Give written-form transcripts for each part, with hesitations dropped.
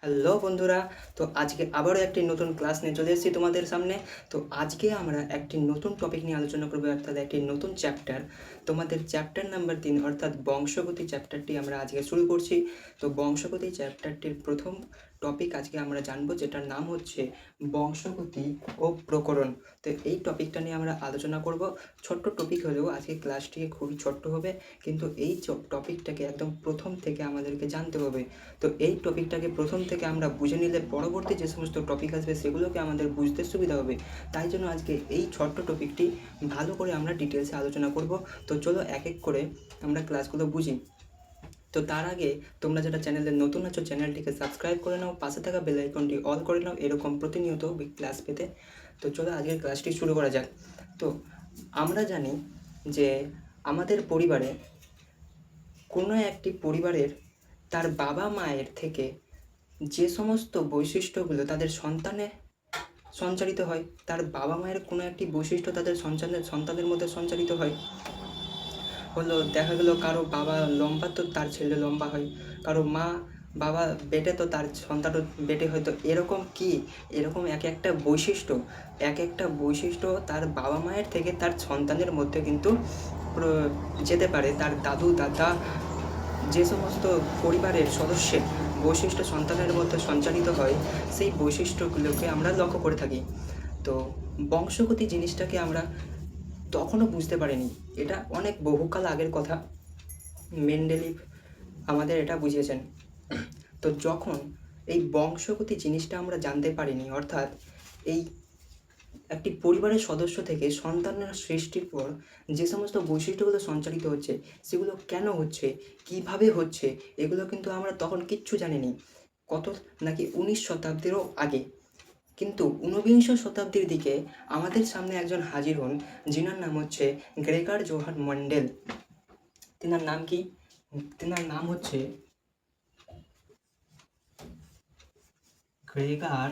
Hello বন্ধুরা। তো আজকে আবারও একটি নতুন ক্লাস নিয়ে চলে এসেছি তোমাদের সামনে। তো আজকে আমরা একটি নতুন টপিক নিয়ে আলোচনা করবো, অর্থাৎ একটি নতুন চ্যাপ্টার, তোমাদের চ্যাপ্টার নাম্বার 3 অর্থাৎ বংশগতি চ্যাপ্টারটি আমরা আজকে শুরু করছি। তো বংশগতি চ্যাপ্টারটির প্রথম টপিক আজকে আমরা জানবো, যেটার নাম হচ্ছে বংশগতি ও প্রকরণ। তো এই টপিকটা নিয়ে আমরা আলোচনা করব। ছোট্ট টপিক হলেও আজকে ক্লাসটি খুবই ছোট্ট হবে, কিন্তু এই টপিকটাকে একদম প্রথম থেকে আমাদেরকে জানতে হবে। তো এই টপিকটাকে প্রথম থেকে আমরা বুঝে নিলে পরবর্তী যে সমস্ত টপিক আসবে সেগুলোকে আমাদের বুঝতে সুবিধা হবে। তাই জন্য আজকে এই ছোট্ট টপিকটি ভালো করে আমরা ডিটেলসে আলোচনা করব। তো চলো এক এক করে আমরা ক্লাসগুলো বুঝি। তো তার আগে তোমরা যারা চ্যানেলে নতুন আছো, চ্যানেলটিকে সাবস্ক্রাইব করে নাও, পাশে থাকা বেল আইকনটি অল করে নাও এরকম প্রতিনিয়ত ক্লাস পেতে। তো চলো আজকের ক্লাসটি শুরু করা যাক। তো আমরা জানি যে আমাদের পরিবারে, কোনো একটি পরিবারের তার বাবা মায়ের থেকে যে সমস্ত বৈশিষ্ট্যগুলো তাদের সন্তানে সঞ্চারিত হয়, তার বাবা মায়ের কোনো একটি বৈশিষ্ট্য তাদের সন্তানের মধ্যে সঞ্চারিত হয়। হলো দেখা গেলো কারো বাবা লম্বা তো তার ছেলে লম্বা হয়, কারো মা বাবা বেটে তো তার সন্তানও বেটে হয়। তো এরকম এক একটা বৈশিষ্ট্য তার বাবা মায়ের থেকে তার সন্তানের মধ্যে কিন্তু যেতে পারে। তার দাদু দাদা যে সমস্ত পরিবারের সদস্যের বৈশিষ্ট্য সন্তানের মধ্যে সঞ্চারিত হয়, সেই বৈশিষ্ট্যগুলোকে আমরা লক্ষ্য করে থাকি। তো বংশগতি জিনিসটাকে আমরা তখনও বুঝতে পারিনি, এটা অনেক বহুকাল আগের কথা। মেন্ডেলিভ আমাদের এটা বুঝিয়েছেন। তো যখন এই বংশগতি জিনিসটা আমরা জানতে পারিনি, অর্থাৎ এই একটি পরিবারের সদস্য থেকে সন্তানের সৃষ্টির পর যে সমস্ত বৈশিষ্ট্যগুলো সঞ্চারিত হচ্ছে, সেগুলো কেন হচ্ছে, কিভাবে হচ্ছে, এগুলো কিন্তু আমরা তখন কিচ্ছু জানিনি। কত নাকি 19 শতাব্দীরও আগে। কিন্তু ঊনবিংশ শতাব্দীর দিকে আমাদের সামনে একজন হাজির হন, যিনার নাম হচ্ছে গ্রেগার জোহান মেন্ডেল। তেনার নাম কি? তেনার নাম হচ্ছে গ্রেগার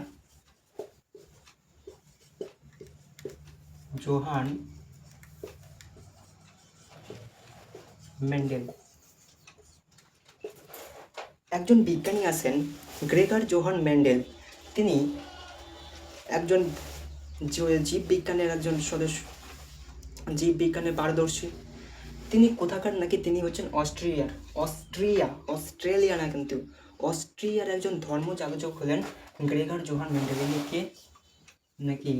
জোহান মেন্ডেল। একজন বিজ্ঞানী আছেন গ্রেগার জোহান মেন্ডেল। তিনি একজন জীববিজ্ঞানের একজন সদস্য, জীববিজ্ঞানে পারদর্শী। তিনি কোথাকার নাকি? তিনি হচ্ছেন অস্ট্রেলিয়া না, কিন্তু অস্ট্রিয়ার একজন ধর্মযাজক হলেন গ্রেগার জোহান মেন্ডেল। ইনি কে নাকি?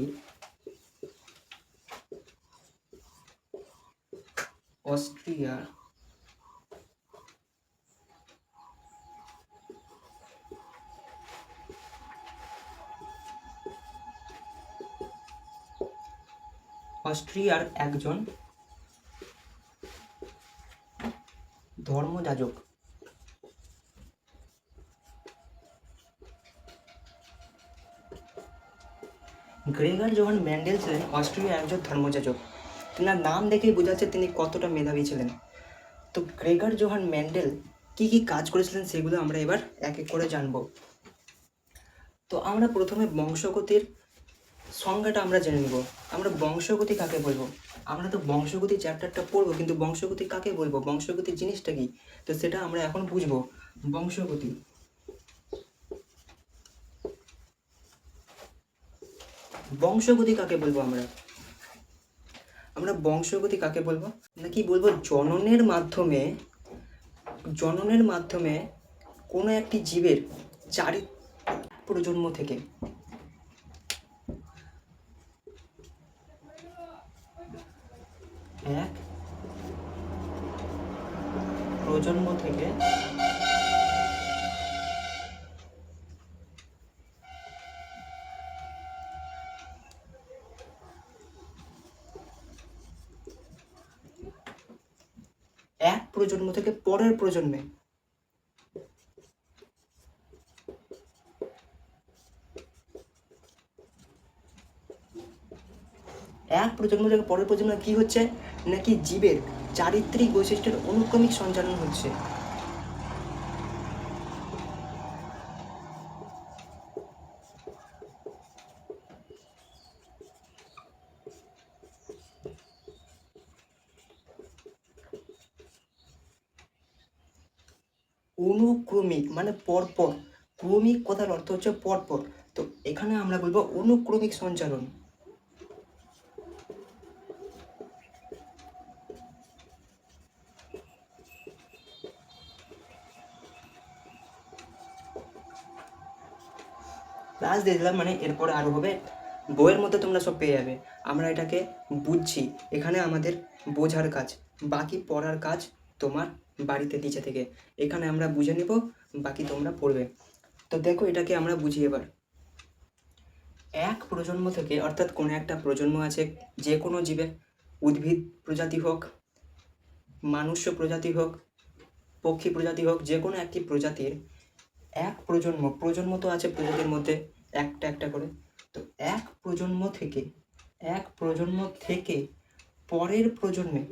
অস্ট্রিয়ার একজন ধর্মযাজক। গ্রেগার জোহান মেন্ডেল ছিলেন অস্ট্রিয়ার একজন ধর্মযাজক। তেনার নাম দেখেই বোঝা যাচ্ছে তিনি কতটা মেধাবী ছিলেন। তো গ্রেগার জোহান মেন্ডেল কি কি কাজ করেছিলেন সেগুলো আমরা এবার এক এক করে জানব। তো আমরা প্রথমে বংশগতির সংজ্ঞাটা আমরা জেনে নেব। আমরা বংশগতি কাকে বলবো? আমরা তো বংশগতি চ্যাপ্টারটা পড়বো, কিন্তু বংশগতি কাকে বলবো, বংশগতি জিনিসটা কি, তো সেটা আমরা এখন বুঝবো। বংশগতি বংশগতি কাকে বলবো? আমরা বংশগতি কাকে বলবো নাকি বলবো জননের মাধ্যমে কোনো একটি জীবের চারি প্রজন্ম থেকে এক প্রজন্ম থেকে পরের প্রজন্মে এক প্রজন্ম থেকে পরের প্রজন্মে কি হচ্ছে নাকি জীবের চারিত্রিক বৈশিষ্ট্যের অনুক্রমিক সঞ্চালন হচ্ছে। অনুক্রমিক মানে পরপর ক্রমিক কথার অর্থ হচ্ছে পরপর, তো এখানে আমরা বলবো অনুক্রমিক সঞ্চালন। ক্লাস দিয়ে দিলাম, মানে এরপরে আরও হবে, বইয়ের মধ্যে তোমরা সব পেয়ে যাবে। আমরা এটাকে বুঝছি, এখানে আমাদের বোঝার কাজ, বাকি পড়ার কাজ তোমার বাড়িতে নিচে থেকে। এখানে আমরা বুঝে নেব, বাকি তোমরা পড়বে। তো দেখো এটাকে আমরা বুঝি এবার। এক প্রজন্ম থেকে, অর্থাৎ কোনো একটা প্রজন্ম আছে যে কোনো জীবের, উদ্ভিদ প্রজাতি হোক, মানুষ্য প্রজাতি হোক, পক্ষী প্রজাতি হোক, যে কোনো একটি প্রজাতির এক প্রজন্ম তো আছে প্রজাতির মধ্যে একটা একটা করে, তো এক প্রজন্ম থেকে পরের প্রজন্মে,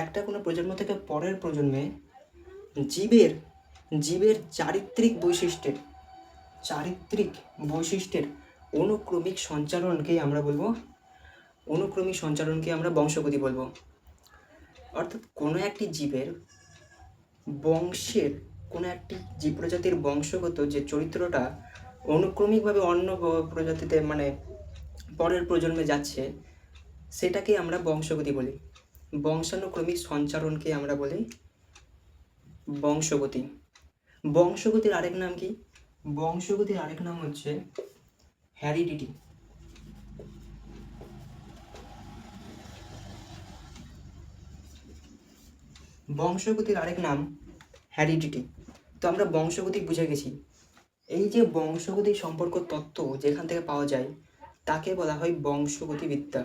একটা কোনো প্রজন্ম থেকে পরের প্রজন্মে জীবের চারিত্রিক বৈশিষ্ট্যের অনুক্রমিক সঞ্চালনকেই আমরা বংশগতি বলবো। অর্থাৎ কোনো একটি জীবের বংশের, কোনো একটি জীব প্রজাতির বংশগত যে চরিত্রটা অনুক্রমিকভাবে অন্য প্রজাতিতে, মানে পরের প্রজন্মে যাচ্ছে, সেটাকে আমরা বংশগতি বলি। বংশানুক্রমিক সঞ্চারণকে আমরা বলি বংশগতি। বংশগতির আরেক নাম কি? বংশগতির আরেক নাম হচ্ছে হ্যারিডিটি। বংশগতির আরেক নাম হ্যারিডিটি। তো আমরা বংশগতি বুঝে গেছি। এই যে বংশগতি সম্পর্ক তত্ত্ব যেখান থেকে পাওয়া যায় তাকে বলা হয় বংশগতিবিদ্যা,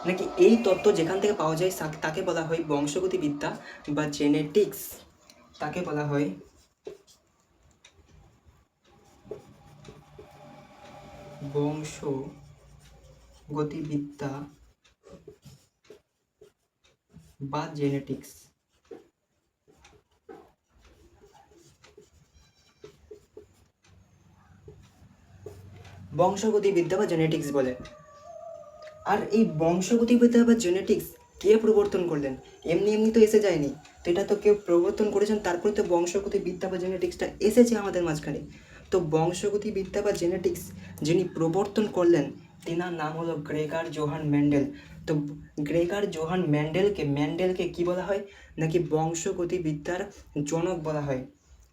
নাকি এই তত্ত্ব যেখান থেকে পাওয়া যায় তাকে বলা হয় বংশগতিবিদ্যা বা জেনেটিক্স। তাকে বলা হয় বংশগতিবিদ্যা বা জেনেটিক্স। বংশগতিবিদ্যা বা জেনেটিক্স বলে। আর এই বংশগতিবিদ্যা বা জেনেটিক্স কে প্রবর্তন করলেন? এমনি তো এসে যায়নি, তো এটা তো কেউ প্রবর্তন করেছেন, তারপরে তো বংশগতিবিদ্যা বা জেনেটিক্সটা এসেছে আমাদের মাঝখানে। তো বংশগতিবিদ্যা বা জেনেটিক্স যিনি প্রবর্তন করলেন তেনার নাম হলো গ্রেগার জোহান মেন্ডেল। তো গ্রেগার জোহান মেন্ডেলকে কি বলা হয়? নাকি বংশগতিবিদ্যার জনক বলা হয়।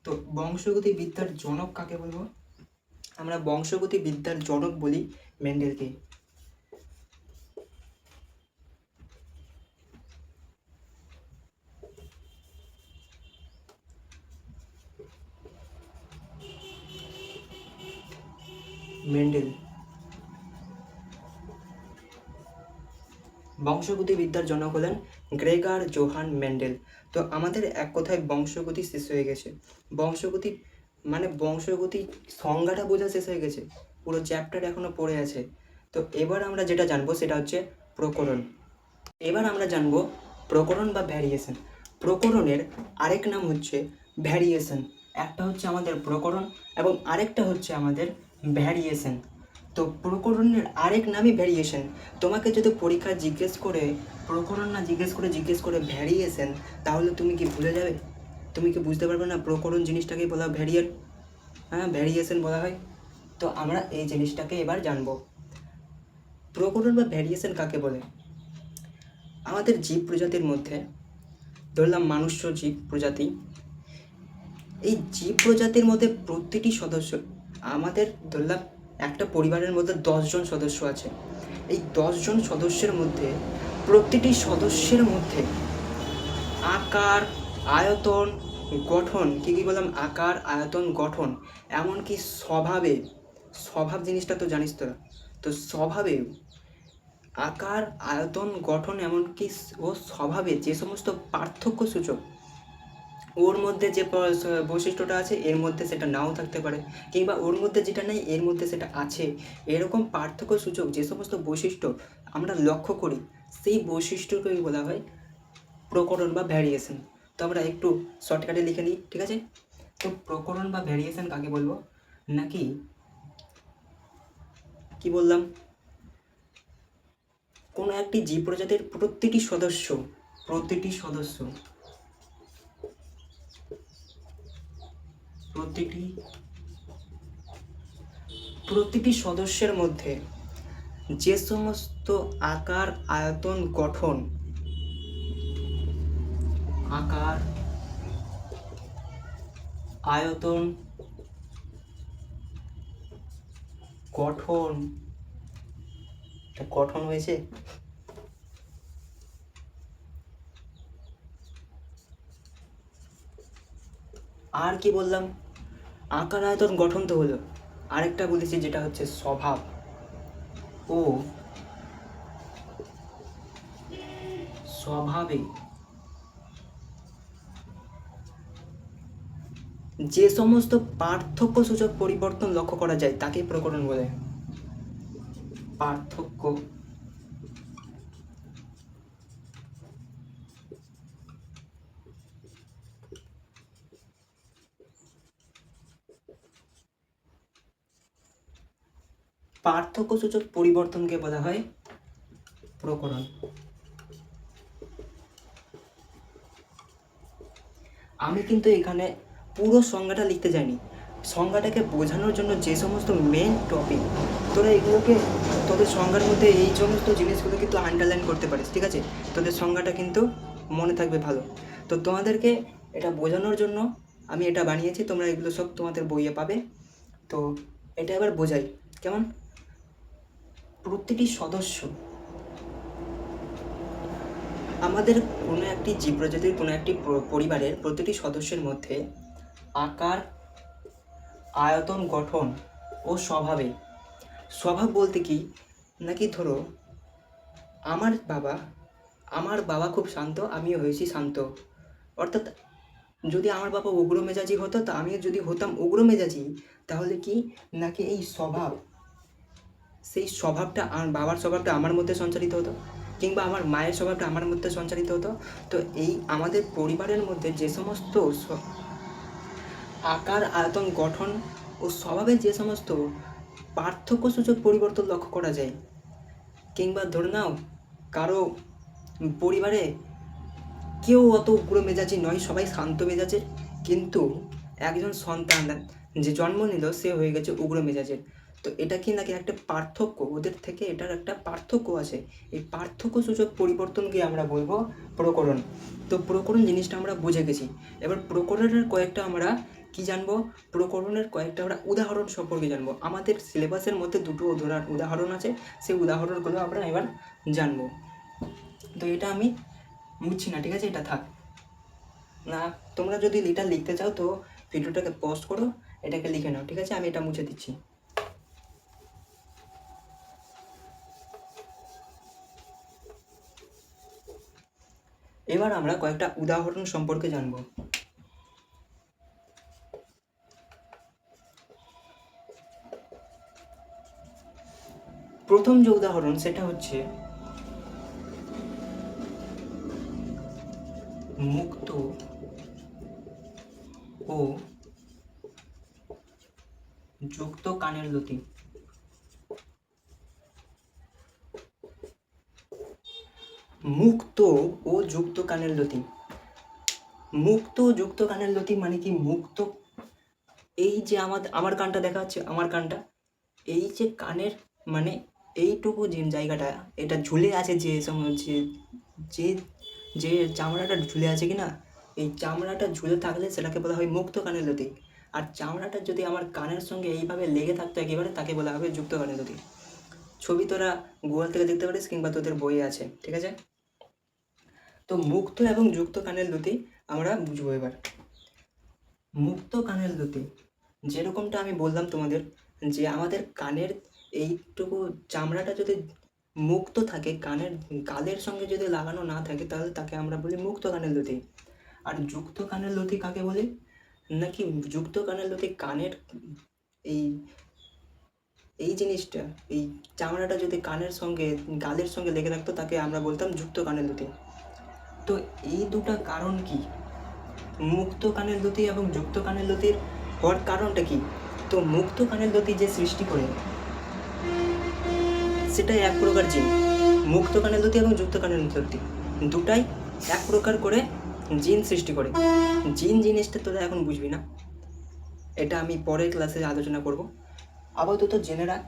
তো বংশগতিবিদ্যার জনক কাকে বলবো? আমরা বংশগতিবিদ্যার জনক বলি মেন্ডেলকে। মেন্ডেল বংশগতিবিদ্যার জনক হলেন গ্রেগার জোহান মেন্ডেল। তো আমাদের এক কথায় বংশগতি শেষ হয়ে গেছে। বংশগতি মানে বংশগতি সংজ্ঞাটা বোঝা শেষ হয়ে গেছে, পুরো চ্যাপ্টার এখনো পড়ে আছে। তো এবার আমরা যেটা জানবো সেটা হচ্ছে প্রকরণ। এবার আমরা জানবো প্রকরণ বা ভ্যারিয়েশন। প্রকরণের আরেক নাম হচ্ছে ভ্যারিয়েশন। একটা হচ্ছে আমাদের প্রকরণ এবং আরেকটা হচ্ছে আমাদের ভ্যারিয়েশন। তো প্রকরণের আরেক নামই ভ্যারিয়েশন। তোমাকে যদি পরীক্ষা জিজ্ঞেস করে প্রকরণ না জিজ্ঞেস করে ভ্যারিয়েশন, তাহলে তুমি কি ভুলে যাবে? তুমি কি বুঝতে পারবে না প্রকরণ জিনিসটাকেই বলা হয় ভ্যারিয়েশন বলা হয়। তো আমরা এই জিনিসটাকে এবার জানবো, প্রকরণ বা ভ্যারিয়েশন কাকে বলে। আমাদের জীব প্রজাতির মধ্যে ধরলাম মানুষ্য জীব প্রজাতি, এই জীব প্রজাতির মধ্যে প্রতিটি সদস্য, আমাদের ধরলাম একটা পরিবারের মধ্যে 10 জন সদস্য আছে। এই 10 জন সদস্যের মধ্যে প্রতিটি সদস্যের মধ্যে আকার, আয়তন, গঠন, কী বললাম? আকার, আয়তন, গঠন, এমনকি স্বভাব জিনিসটা তো জানিস তোরা। তো স্বভাবে আকার, আয়তন, গঠন, এমনকি ও স্বভাবে যে সমস্ত পার্থক্য সূচক, ওর মধ্যে যে বৈশিষ্ট্যটা আছে এর মধ্যে সেটা নাও থাকতে পারে, কিংবা ওর মধ্যে যেটা নেই এর মধ্যে সেটা আছে, এরকম পার্থক্য সূচক যে সমস্ত বৈশিষ্ট্য আমরা লক্ষ্য করি সেই বৈশিষ্ট্যকেই বলা হয় প্রকরণ বা ভ্যারিয়েশন। তো আমরা একটু শর্টকাটে লিখে নিই, ঠিক আছে? তো প্রকরণ বা ভ্যারিয়েশন কাকে বলবো? নাকি কি বললাম, কোনো একটি জীব প্রজাতির প্রতিটি সদস্য প্রতিটি প্রতিটি সদস্যের মধ্যে যে সমস্ত আকার আয়তন গঠন গঠন হয়েছে, আর কি বললাম, আকার আয়তন গঠন তো হলো, আরেকটা বলেছি যেটা হচ্ছে স্বভাব ও স্বভাবে যে সমস্ত পার্থক্যসূচক পরিবর্তন লক্ষ্য করা যায় তাকে প্রকরণ বলে। পার্থক্যসূচক পরিবর্তনকে বলা হয় প্রকরণ। আমি কিন্তু এখানে পুরো সংজ্ঞাটা লিখতে যাইনি, সংজ্ঞাটাকে বোঝানোর জন্য যে সমস্ত মেন টপিক তোরা এগুলোকে তোদের সংজ্ঞার মধ্যে এই সমস্ত জিনিসগুলো কিন্তু আন্ডারলাইন করতে পারিস, ঠিক আছে? তোদের সংজ্ঞাটা কিন্তু মনে থাকবে ভালো। তো তোমাদেরকে এটা বোঝানোর জন্য আমি এটা বানিয়েছি, তোমরা এগুলো সব তোমাদের বইয়ে পাবে। তো এটা এবার বোঝাই কেমন। প্রতিটি সদস্য, আমাদের কোনো একটি জীব প্রজাতির কোনো একটি পরিবারের প্রতিটি সদস্যের মধ্যে আকার আয়তন গঠন ও স্বভাবে, স্বভাব বলতে কি নাকি ধরো আমার বাবা খুব শান্ত, আমিও হয়েছি শান্ত, অর্থাৎ যদি আমার বাবা উগ্র মেজাজি হতো তা আমিও যদি হতাম উগ্র মেজাজি, তাহলে কি নাকি এই স্বভাব, সেই স্বভাবটা বাবার স্বভাবটা আমার মধ্যে সঞ্চারিত হতো, কিংবা আমার মায়ের স্বভাবটা আমার মধ্যে সঞ্চারিত হতো। তো এই আমাদের পরিবারের মধ্যে যে সমস্ত আকার আয়তন গঠন ও স্বভাবের যে সমস্ত পার্থক্যসূচক পরিবর্তন লক্ষ্য করা যায়, কিংবা ধরে নাও কারো পরিবারে কেউ অত উগ্র মেজাজি নয়, সবাই শান্ত মেজাজের, কিন্তু একজন সন্তান যে জন্ম নিল সে হয়ে গেছে উগ্র মেজাজের। তো এটা কি নাকি একটা পার্থক্য, ওদের থেকে এটার একটা পার্থক্য আছে, এই পার্থক্যসূচক পরিবর্তনকে আমরা বলবো প্রকরণ। তো প্রকরণ জিনিসটা আমরা বুঝে গেছি, এবার প্রকরণের কয়েকটা আমরা কি জানবো, প্রকরণের কয়েকটা আমরা উদাহরণ সম্পর্কে জানবো। আমাদের সিলেবাসের মধ্যে দুটো উদাহরণ আছে, সেই উদাহরণগুলো আমরা এবার জানবো। তো এটা আমি মুছছি না, ঠিক আছে, এটা থাক না। তোমরা যদি এটা লিখতে চাও তো ভিডিওটাকে পজ করো, এটাকে লিখে নাও, ঠিক আছে? আমি এটা মুছে দিচ্ছি। এবার আমরা কয়েকটা উদাহরণ সম্পর্কে জানব। প্রথম যে উদাহরণ সেটা হচ্ছে মুক্ত ও যুক্ত কানের লতি। মুক্ত ও যুক্ত কানের লতি। মুক্ত যুক্ত কানের লতি মানে কি? মুক্ত, এই যে আমার কানটা দেখা যাচ্ছে, আমার কানটা, এই যে কানের মানে এইটুকু যে জায়গাটা এটা ঝুলে আছে, যে যে যে চামড়াটা ঝুলে আছে কি না, এই চামড়াটা ঝুলে থাকলে সেটাকে বলা হয় মুক্ত কানের লতি। আর চামড়াটা যদি আমার কানের সঙ্গে এইভাবে লেগে থাকতো একেবারে, তাকে বলা হবে যুক্ত কানের লতি। ছবি তোরা গুগল থেকে দেখতে পারিস, কিংবা তোদের বইয়ে আছে, ঠিক আছে? তো মুক্ত এবং যুক্ত কানের লতি আমরা বুঝবো এবার। মুক্ত কানের লতি যেরকমটা আমি বললাম তোমাদের, যে আমাদের কানের এইটুকু চামড়াটা যদি মুক্ত থাকে, কানের গালের সঙ্গে যদি লাগানো না থাকে, তাহলে তাকে আমরা বলি মুক্ত কানের লতি। আর যুক্ত কানের লতি কাকে বলি নাকি? যুক্ত কানের লতি কানের এই জিনিসটা, এই চামড়াটা যদি কানের সঙ্গে গালের সঙ্গে লেগে থাকতো, তাকে আমরা বলতাম যুক্ত কানের লতি। তো এই দুটা কারণ কি, মুক্ত কানের লতি এবং যুক্ত কানের লতির হওয়ার কারণটা কি? তো মুক্ত কানের লতি যে সৃষ্টি করে সেটাই এক প্রকার জিন। মুক্ত কানের লতি এবং যুক্ত কানের লতি দুটাই এক প্রকার করে জিন সৃষ্টি করে। জিন জিনিসটা তোরা এখন বুঝবি না, এটা আমি পরের ক্লাসে আলোচনা করব। আপাতত জেনে রাখ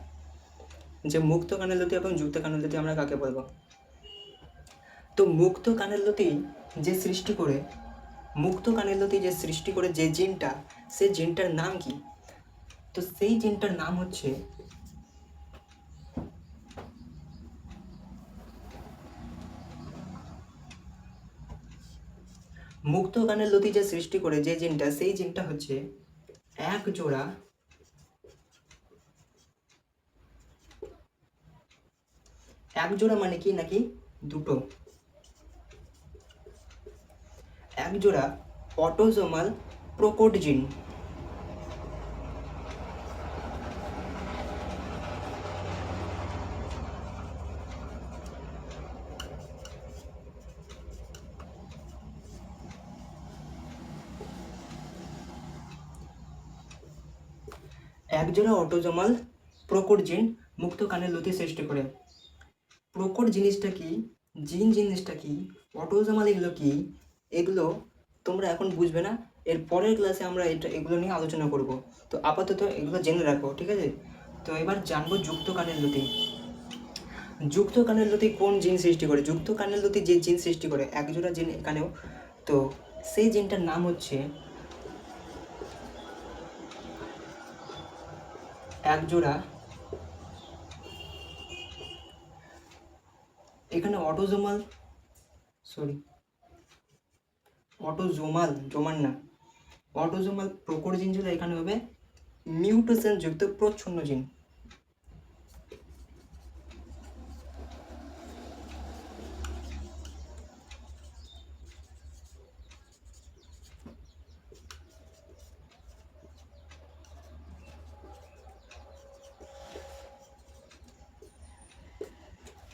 যে মুক্ত কানের লতি এবং যুক্ত কানের লতি আমরা কাকে বলবো। তো মুক্ত কানের লতি যে সৃষ্টি করে, মুক্ত কানের লতি যে সৃষ্টি করে যে জিনটা, সে জিনটার নাম কি? তো সেই জিনটার নাম হচ্ছে মুক্ত কানের লতি যে সৃষ্টি করে যে জিনটা, সেই জিনটা হচ্ছে এক জোড়া মানে কি নাকি দুটো, এক জোড়া অটোজোমাল প্রোকোড জিন। একজোড়া অটোজোমাল প্রোকোড জিন মুক্ত কানের লতি সৃষ্টি করে। প্রোকোড জিনিসটা কি, জিন জিনিসটা কি, অটোজোমাল এগুলো কি, এগুলো তোমরা এখন বুঝবে না, এর পরের ক্লাসে আমরা এগুলো নিয়ে আলোচনা করব। তো আপাতত এগুলো জেনে রাখো, ঠিক আছে? তো এবার জানবো যুক্ত কানের লতি। যুক্ত কানের লতি কোন জিন সৃষ্টি করে? যুক্ত কানের লতি যে জিন সৃষ্টি করে, একজোড়া জিন এখানেও, তো সেই জিনটার নাম হচ্ছে একজোড়া, এখানে অটোজোমাল প্রোকোড জিন ছিল, এখানে হবে মিউটেশন যুক্ত প্রচ্ছন্ন জিন।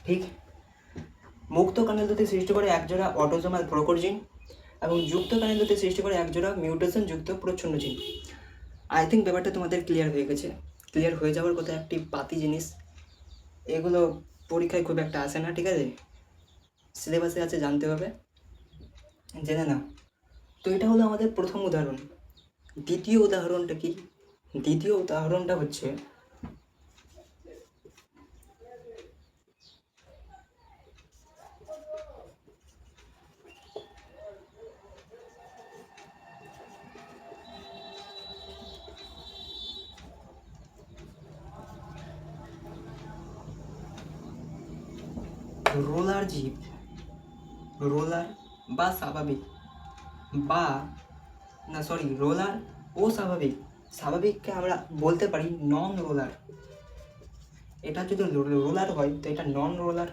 ঠিক, মুক্ত কানের লতি সৃষ্টি করে একজোড়া অটোজোমাল প্রোকোড জিন এবং যুক্ত কানের লতি সৃষ্টি করে একজোড়া মিউটেশন যুক্ত প্রচ্ছন্ন জিন। আই থিঙ্ক ব্যাপারটা তোমাদের ক্লিয়ার হয়ে গেছে। ক্লিয়ার হয়ে যাওয়ার কথা একটি পাতি জিনিস, এগুলো পরীক্ষায় খুব একটা আসে না, ঠিক আছে? সিলেবাসে আছে, জানতে হবে, জেনে নাও। তো এটা হলো আমাদের প্রথম উদাহরণ। দ্বিতীয় উদাহরণটা কি? দ্বিতীয় উদাহরণটা হচ্ছে রোলার জীব, রোলার বা স্বাভাবিক, বা না সরি রোলার ও স্বাভাবিক, স্বাভাবিককে আমরা বলতে পারি নন রোলার। এটা যদি রোলার হয় তো এটা নন রোলার।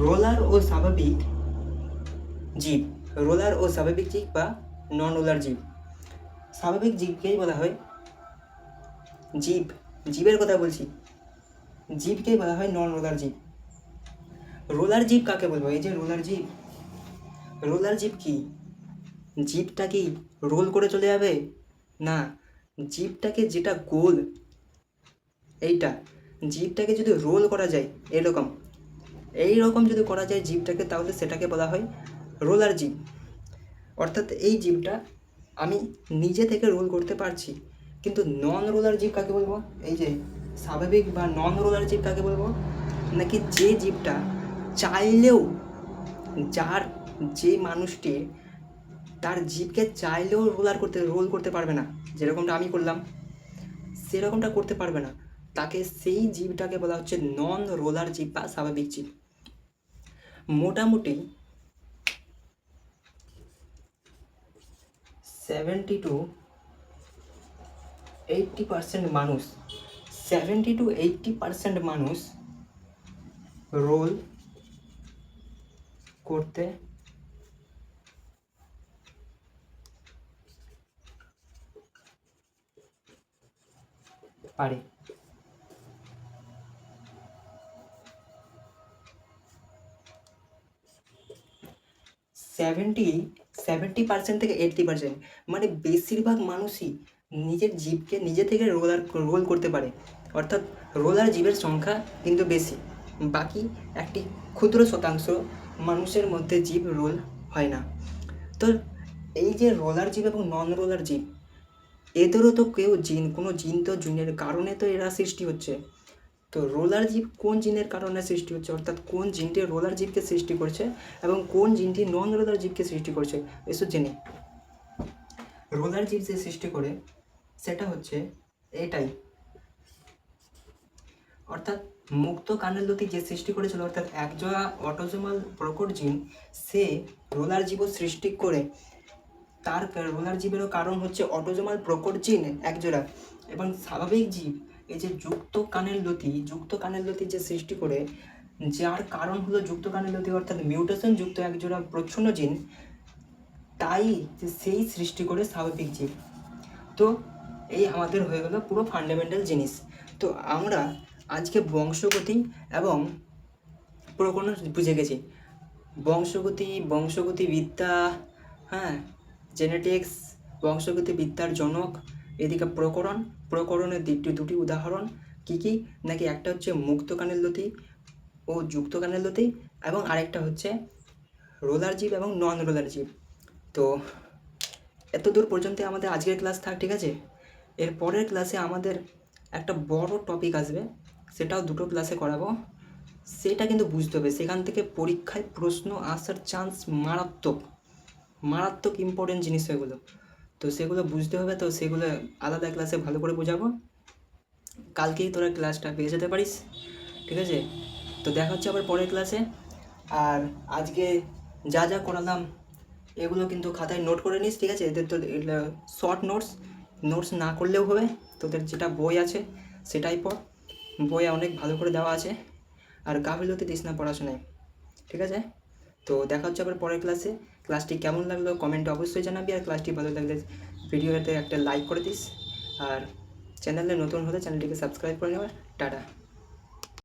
রোলার ও স্বাভাবিক জীব, রোলার ও স্বাভাবিক জীব বা নন রোলার জীব। স্বাভাবিক জীবকেই বলা হয় জীব, জীবের কথা বলছি, জীবকেই বলা হয় নন রোলার জীব। রোলার জীব কাকে বলবো? এই যে রোলার জীব, রোলার জীব কি? জীবটা কি রোল করে চলে যাবে? না, জীবটাকে যেটা গোল, এইটা জীবটাকে যদি রোল করা যায় এরকম, এইরকম যদি করা যায় জীবটাকে, তাহলে সেটাকে বলা হয় রোলার জীব। অর্থাৎ এই জীবটা আমি নিজে থেকে রোল করতে পারছি। কিন্তু নন রোলার জীব কাকে বলবো? এই যে স্বাভাবিক বা নন রোলার জীব কাকে বলবো? নাকি যে জীবটা চাইলেও, যার যে মানুষটি তার জীবকে চাইলেও রোল করতে পারবে না, যেরকমটা আমি করলাম সেরকমটা করতে পারবে না, তাকে, সেই জীবটাকে বলা হচ্ছে নন রোলার জীব বা স্বাভাবিক জীব। মোটামুটি 70 to 80% মানুষ, 70 to 80% মানুষ রোল করতে পারে। 70% থেকে 80%, মানে বেশিরভাগ মানুষই নিজের জীবকে নিজে থেকে রোল করতে পারে। অর্থাৎ রোলার জীবের সংখ্যা কিন্তু বেশি। বাকি একটি ক্ষুদ্র শতাংশ মানুষের মধ্যে জীব রোল হয় না। তো এই যে রোলার জীব এবং নন রোলার জীব, এদেরও তো কোনো জিন তো জিনের কারণে তো এরা সৃষ্টি হচ্ছে। তো রোলার জীব কোন জিনের কারণে সৃষ্টি হচ্ছে, অর্থাৎ কোন জিনটি রোলার জীবকে সৃষ্টি করছে এবং কোন জিনটি নন রোলার জীবকে সৃষ্টি করছে, এসব জেনে। রোলার জীব যে সৃষ্টি করে সেটা হচ্ছে এটাই, অর্থাৎ মুক্ত কানের লতি যে সৃষ্টি করেছিল, অর্থাৎ একজোড়া অটোজোমাল প্রকট জিন, সে রোলার জীবও সৃষ্টি করে। তার রোলার জীবেরও কারণ হচ্ছে অটোজোমাল প্রকট জিন একজোড়া, এবং স্বাভাবিক জীব এই যে যুক্ত কানের লতি যে সৃষ্টি করে, যার কারণ হলো যুক্ত কানের লতি, অর্থাৎ মিউটেশন যুক্ত একজোড়া প্রচ্ছন্ন জিন, তাই সেই সৃষ্টি করে স্বাভাবিক জীব। তো এই আমাদের হয়ে গেল পুরো ফান্ডামেন্টাল জিনিস। তো আমরা আজকে বংশগতি এবং প্রকরণ বুঝে গেছি। বংশগতিবিদ্যা, হ্যাঁ, জেনেটিক্স, বংশগতিবিদ্যার জনক, এদিকে প্রকরণের দুটি উদাহরণ কি নাকি, একটা হচ্ছে মুক্ত কানের লতি ও যুক্ত কানের লতি, এবং আরেকটা হচ্ছে রোলার জীব এবং নন রোলার জীব। তো এত দূর পর্যন্ত আমাদের আজকের ক্লাস থাক, ঠিক আছে? এর পরের ক্লাসে আমাদের একটা বড় টপিক আসবে, সেটাও দুটো ক্লাসে করাবো। সেটা কিন্তু বুঝতে হবে, সেখান থেকে পরীক্ষায় প্রশ্ন আসার চান্স মারাত্মক ইম্পর্টেন্ট জিনিস সেগুলো। তো সেগুলো বুঝতে হবে, তো সেগুলো আলাদা ক্লাসে ভালো করে বোঝাবো। কালকেই তোরা ক্লাসটা পেয়ে যেতে পারিস, ঠিক আছে? তো দেখা হচ্ছে আবার পরের ক্লাসে। আর আজকে যা যা করালাম এগুলো কিন্তু খাতায় নোট করে নিস, ঠিক আছে? এদের তো শর্ট নোটস না করলেও হবে, তোদের যেটা বই আছে সেটাই পড়, বইয়ে অনেক ভালো করে দেওয়া আছে। আর গাফিলতি দিস না পড়াশোনায়, ঠিক আছে? তো দেখা হচ্ছে আবার পরের ক্লাসে। ক্লাসটি কেমন লাগলো কমেন্টে অবশ্যই জানাবি, আর ক্লাসটি ভালো লাগলে ভিডিওতে একটা লাইক করে দিস, আর চ্যানেলে নতুন হলে চ্যানেলটিকে সাবস্ক্রাইব করে নেবে। টাটা।